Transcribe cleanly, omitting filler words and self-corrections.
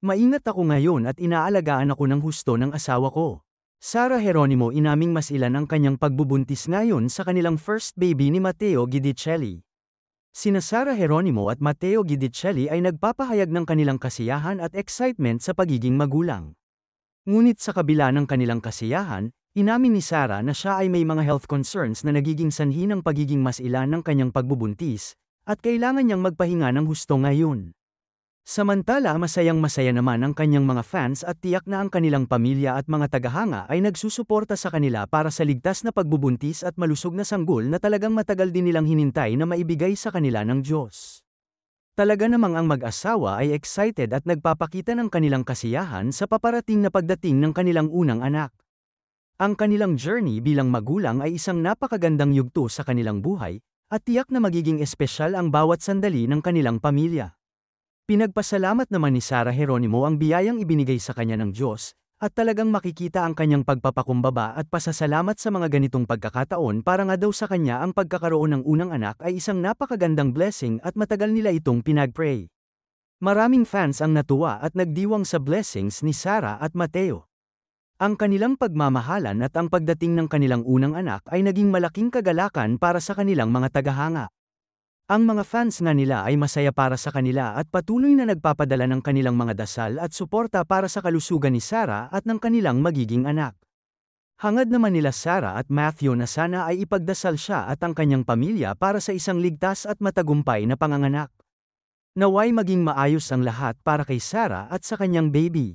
Maingat ako ngayon at inaalagaan ako ng husto ng asawa ko. Sarah Geronimo inaming mas ilan ang kanyang pagbubuntis ngayon sa kanilang first baby ni Matteo Guidicelli. Sina Sarah Geronimo at Matteo Guidicelli ay nagpapahayag ng kanilang kasiyahan at excitement sa pagiging magulang. Ngunit sa kabila ng kanilang kasiyahan, inamin ni Sarah na siya ay may mga health concerns na nagiging sanhi ng pagiging mas ilan ng kanyang pagbubuntis, at kailangan niyang magpahinga ng husto ngayon. Samantala masayang-masaya naman ang kanyang mga fans at tiyak na ang kanilang pamilya at mga tagahanga ay nagsusuporta sa kanila para sa ligtas na pagbubuntis at malusog na sanggol na talagang matagal din nilang hinintay na maibigay sa kanila ng Diyos. Talaga namang ang mag-asawa ay excited at nagpapakita ng kanilang kasiyahan sa paparating na pagdating ng kanilang unang anak. Ang kanilang journey bilang magulang ay isang napakagandang yugto sa kanilang buhay, at tiyak na magiging espesyal ang bawat sandali ng kanilang pamilya. Pinagpasalamat naman ni Sarah Geronimo ang biyayang ibinigay sa kanya ng Diyos, at talagang makikita ang kanyang pagpapakumbaba at pasasalamat sa mga ganitong pagkakataon para nga daw sa kanya ang pagkakaroon ng unang anak ay isang napakagandang blessing at matagal nila itong pinagpray. Maraming fans ang natuwa at nagdiwang sa blessings ni Sarah at Matteo. Ang kanilang pagmamahalan at ang pagdating ng kanilang unang anak ay naging malaking kagalakan para sa kanilang mga tagahanga. Ang mga fans nga nila ay masaya para sa kanila at patuloy na nagpapadala ng kanilang mga dasal at suporta para sa kalusugan ni Sarah at ng kanilang magiging anak. Hangad naman nila Sarah at Matthew na sana ay ipagdasal siya at ang kanyang pamilya para sa isang ligtas at matagumpay na panganganak. Naway maging maayos ang lahat para kay Sarah at sa kanyang baby.